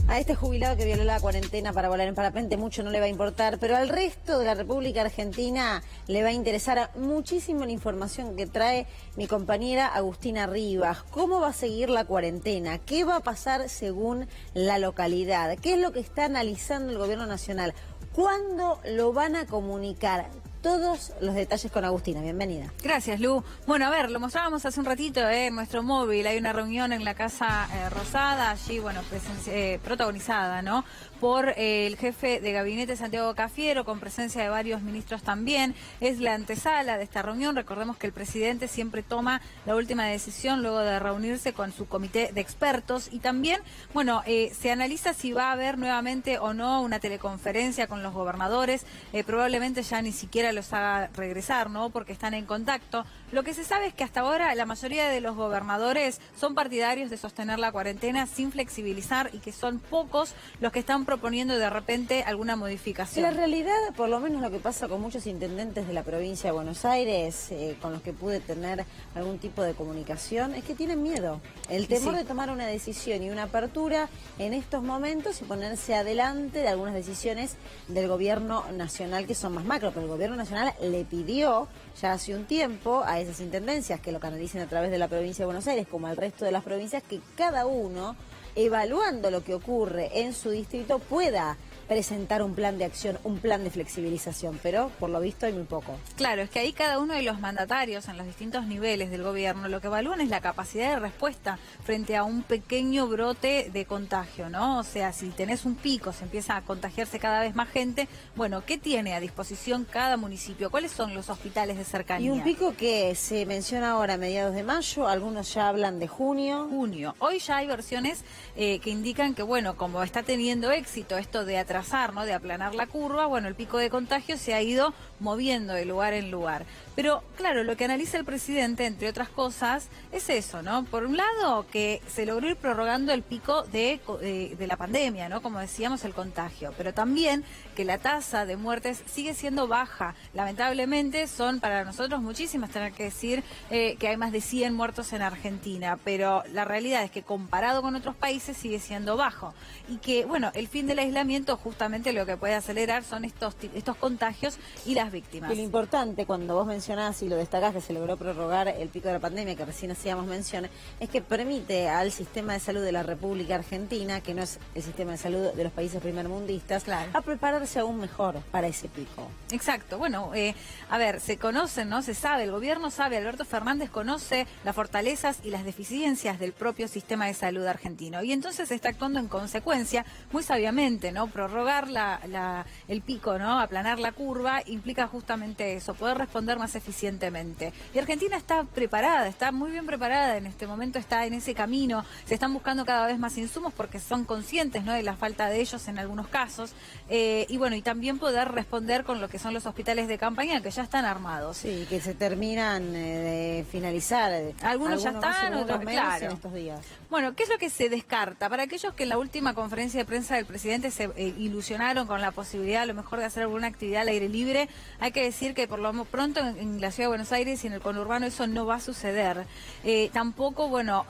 A este jubilado que violó la cuarentena para volar en parapente mucho no le va a importar, pero al resto de la República Argentina le va a interesar muchísimo la información que trae mi compañera Agustina Rivas. ¿Cómo va a seguir la cuarentena? ¿Qué va a pasar según la localidad? ¿Qué es lo que está analizando el gobierno nacional? ¿Cuándo lo van a comunicar? Todos los detalles con Agustina. Bienvenida. Gracias, Lu. Bueno, a ver, lo mostrábamos hace un ratito en nuestro móvil. Hay una reunión en la Casa Rosada, allí, bueno, protagonizada, ¿no?, por el jefe de gabinete Santiago Cafiero, con presencia de varios ministros también. Es la antesala de esta reunión. Recordemos que el presidente siempre toma la última decisión luego de reunirse con su comité de expertos. Y también, bueno, se analiza si va a haber nuevamente o no una teleconferencia con los gobernadores. Probablemente ya ni siquiera los haga regresar, ¿no?, porque están en contacto. Lo que se sabe es que hasta ahora la mayoría de los gobernadores son partidarios de sostener la cuarentena sin flexibilizar y que son pocos los que están proponiendo de repente alguna modificación. La realidad, por lo menos lo que pasa con muchos intendentes de la provincia de Buenos Aires, con los que pude tener algún tipo de comunicación, es que tienen miedo. El temor de tomar una decisión y una apertura en estos momentos y ponerse adelante de algunas decisiones del gobierno nacional que son más macro, pero el gobierno nacional le pidió ya hace un tiempo a esas intendencias que lo canalicen a través de la provincia de Buenos Aires, como al resto de las provincias, que cada uno, evaluando lo que ocurre en su distrito, pueda presentar un plan de acción, un plan de flexibilización, pero por lo visto hay muy poco. Claro, es que ahí cada uno de los mandatarios en los distintos niveles del gobierno lo que evalúan es la capacidad de respuesta frente a un pequeño brote de contagio, ¿no? O sea, si tenés un pico, se empieza a contagiarse cada vez más gente, bueno, ¿qué tiene a disposición cada municipio? ¿Cuáles son los hospitales de cercanía? Y un pico que se menciona ahora a mediados de mayo, algunos ya hablan de junio. Hoy ya hay versiones que indican que, bueno, como está teniendo éxito esto de atrasar, ¿no?, de aplanar la curva, bueno, el pico de contagio se ha ido moviendo de lugar en lugar. Pero, claro, lo que analiza el presidente, entre otras cosas, es eso, ¿no? Por un lado, que se logró ir prorrogando el pico de la pandemia, ¿no?, como decíamos, el contagio, pero también que la tasa de muertes sigue siendo baja. Lamentablemente son para nosotros muchísimas, tener que decir que hay más de 100 muertos en Argentina, pero la realidad es que comparado con otros países sigue siendo bajo. Y que, bueno, el fin del aislamiento justamente lo que puede acelerar son estos contagios y las víctimas. Y lo importante, cuando vos mencionás y lo destacás que se logró prorrogar el pico de la pandemia, que recién hacíamos mención, es que permite al sistema de salud de la República Argentina, que no es el sistema de salud de los países primermundistas, claro, a prepararse aún mejor para ese pico. Exacto. Bueno, a ver, se conocen, ¿no? Se sabe, el gobierno sabe, Alberto Fernández conoce las fortalezas y las deficiencias del propio sistema de salud argentino. Y entonces está actuando en consecuencia, muy sabiamente, ¿no? Prorrogar el pico, ¿no?, aplanar la curva, implica justamente eso, poder responder más eficientemente. Y Argentina está preparada, está muy bien preparada en este momento, está en ese camino, se están buscando cada vez más insumos porque son conscientes, ¿no?, de la falta de ellos en algunos casos, y bueno, y también poder responder con lo que son los hospitales de campaña que ya están armados. Sí, que se terminan de finalizar. Algunos ya están, otros menos, claro, en estos días. Bueno, ¿qué es lo que se descarta? Para aquellos que en la última conferencia de prensa del presidente se ilusionaron con la posibilidad a lo mejor de hacer alguna actividad al aire libre, hay que decir que por lo pronto en la ciudad de Buenos Aires y en el conurbano eso no va a suceder. Tampoco, bueno,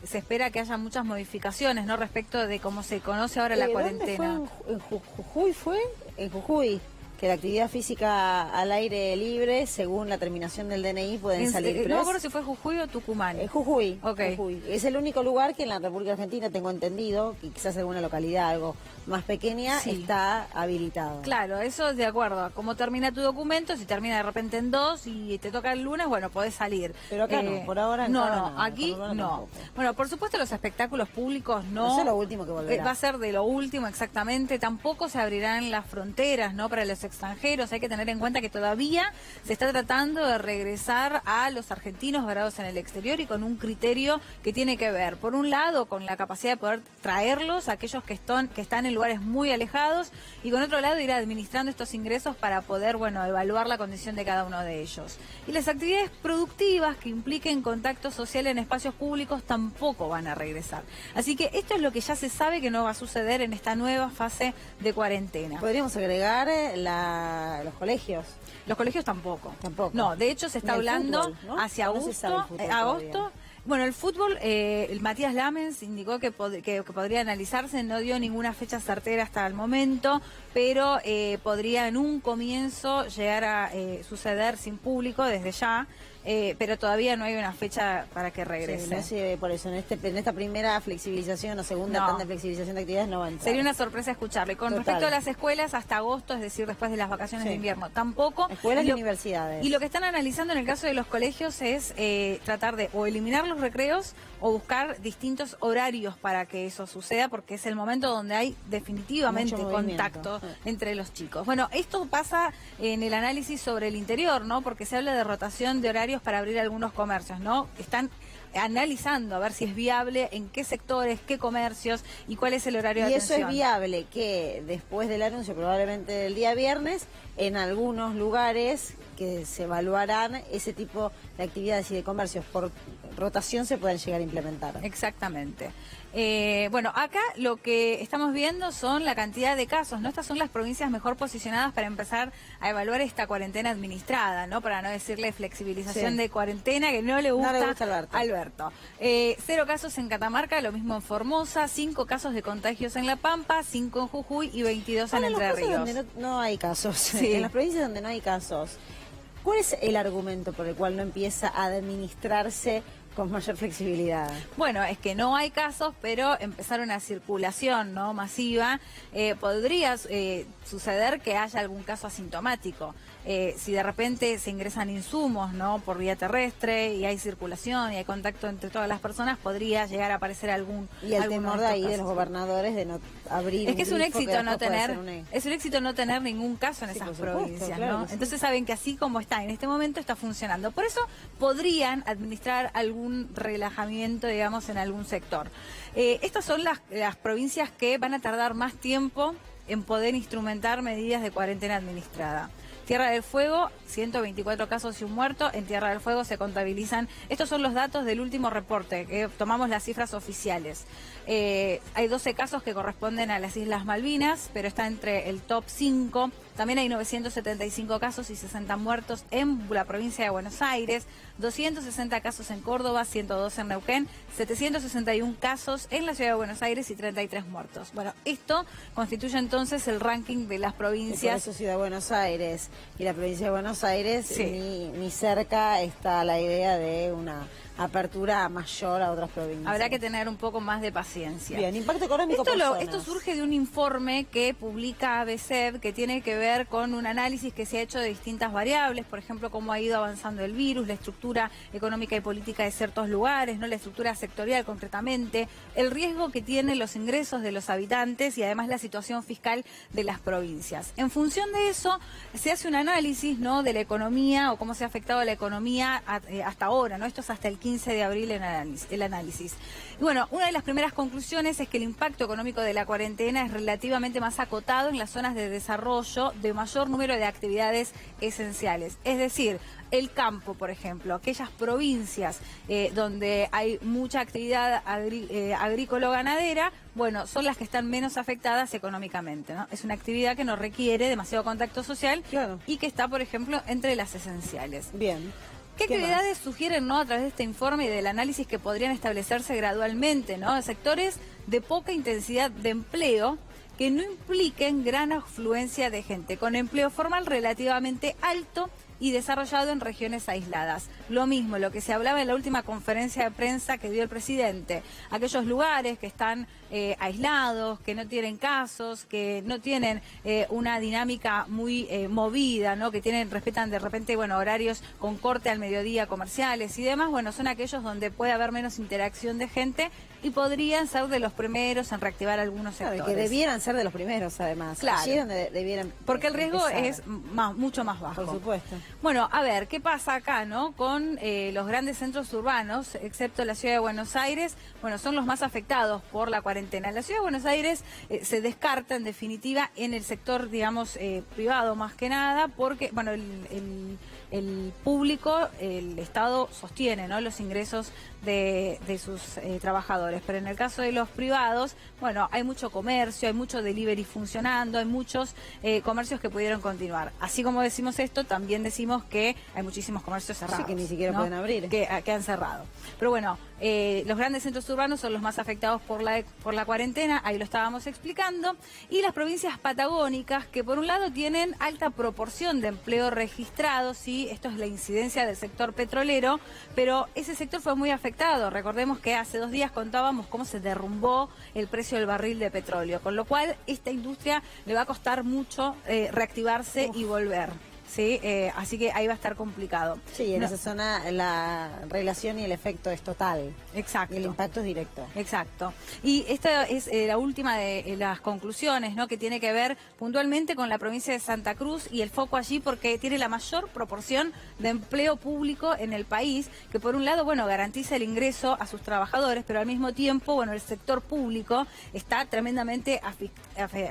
se espera que haya muchas modificaciones, ¿no?, respecto de cómo se conoce ahora la cuarentena. ¿En Jujuy fue? En Jujuy. Que la actividad física al aire libre, según la terminación del DNI, pueden salir. No me acuerdo si fue Jujuy o Tucumán. Jujuy, okay. Jujuy. Es el único lugar que en la República Argentina, tengo entendido, que quizás alguna localidad algo más pequeña, sí, está habilitado. Claro, eso es de acuerdo a cómo termina tu documento. Si termina de repente en 2 y te toca el lunes, bueno, podés salir. Pero acá no, por ahora no, aquí no. Tampoco. Bueno, por supuesto los espectáculos públicos no. Eso es lo último que volverá. Va a ser de lo último, exactamente. Tampoco se abrirán las fronteras, ¿no?, para los extranjeros. Hay que tener en cuenta que todavía se está tratando de regresar a los argentinos varados en el exterior y con un criterio que tiene que ver, por un lado, con la capacidad de poder traerlos a aquellos que están en lugares muy alejados, y con otro lado ir administrando estos ingresos para poder, bueno, evaluar la condición de cada uno de ellos. Y las actividades productivas que impliquen contacto social en espacios públicos tampoco van a regresar. Así que esto es lo que ya se sabe que no va a suceder en esta nueva fase de cuarentena. Podríamos agregar los colegios. Los colegios tampoco. Tampoco. No, de hecho se está hablando, fútbol, ¿no?, hacia agosto, Bueno, el fútbol, el Matías Lamens indicó que podría analizarse, no dio ninguna fecha certera hasta el momento, pero podría en un comienzo llegar a suceder sin público desde ya. Pero todavía no hay una fecha para que regrese. Sí, por eso, en esta primera flexibilización o segunda tanda de flexibilización de actividades no va a entrar. Sería una sorpresa escucharlo. Y con respecto a las escuelas, hasta agosto, es decir, después de las vacaciones de invierno, tampoco. Escuelas y universidades. Y lo que están analizando en el caso de los colegios es tratar de o eliminar los recreos o buscar distintos horarios para que eso suceda, porque es el momento donde hay definitivamente contacto entre los chicos. Bueno, esto pasa en el análisis sobre el interior, ¿no? Porque se habla de rotación de horarios para abrir algunos comercios, ¿no? Están analizando a ver si es viable, en qué sectores, qué comercios y cuál es el horario de atención. Y eso es viable que después del anuncio, probablemente del día viernes, en algunos lugares que se evaluarán ese tipo de actividades y de comercios por rotación se pueden llegar a implementar. Exactamente. Bueno, acá lo que estamos viendo son la cantidad de casos, ¿no? Estas son las provincias mejor posicionadas para empezar a evaluar esta cuarentena administrada, ¿no? Para no decirle flexibilización de cuarentena, que no le gusta a Alberto. 0 casos en Catamarca, lo mismo en Formosa, 5 casos de contagios en La Pampa, 5 en Jujuy y 22 en Entre Ríos. Donde no hay casos, en las provincias donde no hay casos, ¿cuál es el argumento por el cual no empieza a administrarse con mayor flexibilidad? Bueno, es que no hay casos, pero empezar una circulación no masiva. Podría suceder que haya algún caso asintomático. Si de repente se ingresan insumos, ¿no?, por vía terrestre y hay circulación y hay contacto entre todas las personas, podría llegar a aparecer algún. Y el temor de ahí de los gobernadores de no abrir. Es que es un éxito no tener, es un éxito no tener ningún caso en esas provincias, ¿no? Entonces saben que así como está en este momento está funcionando. Por eso podrían administrar algún relajamiento, digamos, en algún sector. Estas son las provincias que van a tardar más tiempo en poder instrumentar medidas de cuarentena administrada. Tierra del Fuego, 124 casos y un muerto. En Tierra del Fuego se contabilizan, estos son los datos del último reporte, tomamos las cifras oficiales. Hay 12 casos que corresponden a las Islas Malvinas, pero está entre el top 5. También hay 975 casos y 60 muertos en la provincia de Buenos Aires, 260 casos en Córdoba, 102 en Neuquén, 761 casos en la ciudad de Buenos Aires y 33 muertos. Bueno, esto constituye entonces el ranking de las provincias. Y por eso Ciudad de Buenos Aires y la provincia de Buenos Aires, ni cerca está la idea de una apertura mayor a otras provincias. Habrá que tener un poco más de paciencia. Bien, impacto económico esto surge de un informe que publica ABCEP que tiene que ver con un análisis que se ha hecho de distintas variables, por ejemplo, cómo ha ido avanzando el virus, la estructura económica y política de ciertos lugares, no la estructura sectorial concretamente, el riesgo que tienen los ingresos de los habitantes y además la situación fiscal de las provincias. En función de eso, se hace un análisis, ¿no?, de la economía o cómo se ha afectado la economía hasta ahora, ¿no? Esto es hasta el 15 de abril el análisis. Y bueno, una de las primeras conclusiones es que el impacto económico de la cuarentena es relativamente más acotado en las zonas de desarrollo de mayor número de actividades esenciales. Es decir, el campo, por ejemplo, aquellas provincias donde hay mucha actividad agrícola-ganadera, bueno, son las que están menos afectadas económicamente, ¿no? Es una actividad que no requiere demasiado contacto social y que está, por ejemplo, entre las esenciales. Bien. ¿Qué actividades sugieren, ¿no?, a través de este informe y del análisis que podrían establecerse gradualmente, ¿no?, sectores de poca intensidad de empleo que no impliquen gran afluencia de gente, con empleo formal relativamente alto y desarrollado en regiones aisladas? Lo mismo, lo que se hablaba en la última conferencia de prensa que dio el presidente, aquellos lugares que están aislados, que no tienen casos, que no tienen una dinámica muy movida, ¿no?, que respetan de repente, bueno, horarios con corte al mediodía, comerciales y demás. Bueno, son aquellos donde puede haber menos interacción de gente y podrían ser de los primeros en reactivar algunos sectores. Que debieran ser de los primeros, además. Claro. Allí es donde debieran porque el riesgo es mucho más bajo. Por supuesto. Bueno, a ver, ¿qué pasa acá, no? Con los grandes centros urbanos, excepto la ciudad de Buenos Aires, bueno, son los más afectados por la cuarentena. La ciudad de Buenos Aires se descarta, en definitiva, en el sector, digamos, privado más que nada, porque, bueno, el público, el Estado sostiene, ¿no?, los ingresos de sus trabajadores. trabajadores, pero en el caso de los privados, bueno, hay mucho comercio, hay mucho delivery funcionando, hay muchos comercios que pudieron continuar. Así como decimos esto, también decimos que hay muchísimos comercios cerrados. Sí, que ni siquiera pueden abrir. Que han cerrado. Pero bueno, los grandes centros urbanos son los más afectados por la cuarentena, ahí lo estábamos explicando, y las provincias patagónicas, que por un lado tienen alta proporción de empleo registrado, ¿sí? Esto es la incidencia del sector petrolero, pero ese sector fue muy afectado. Recordemos que hace 2 días contábamos cómo se derrumbó el precio del barril de petróleo, con lo cual esta industria le va a costar mucho reactivarse y volver. Sí, así que ahí va a estar complicado. Sí, en esa zona la relación y el efecto es total. Exacto. Y el impacto es directo. Exacto. Y esta es la última de las conclusiones, ¿no? Que tiene que ver puntualmente con la provincia de Santa Cruz y el foco allí porque tiene la mayor proporción de empleo público en el país, que por un lado, bueno, garantiza el ingreso a sus trabajadores, pero al mismo tiempo, bueno, el sector público está tremendamente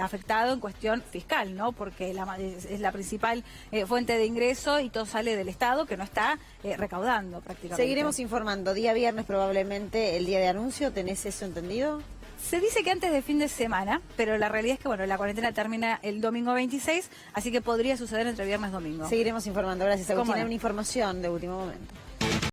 afectado en cuestión fiscal, ¿no? Porque es la principal fuente de ingreso y todo sale del Estado, que no está recaudando prácticamente. Seguiremos informando. Día viernes probablemente el día de anuncio. ¿Tenés eso entendido? Se dice que antes de fin de semana, pero la realidad es que, bueno, la cuarentena termina el domingo 26, así que podría suceder entre viernes y domingo. Seguiremos informando. Gracias, Agustina. ¿Cómo no? Una información de último momento.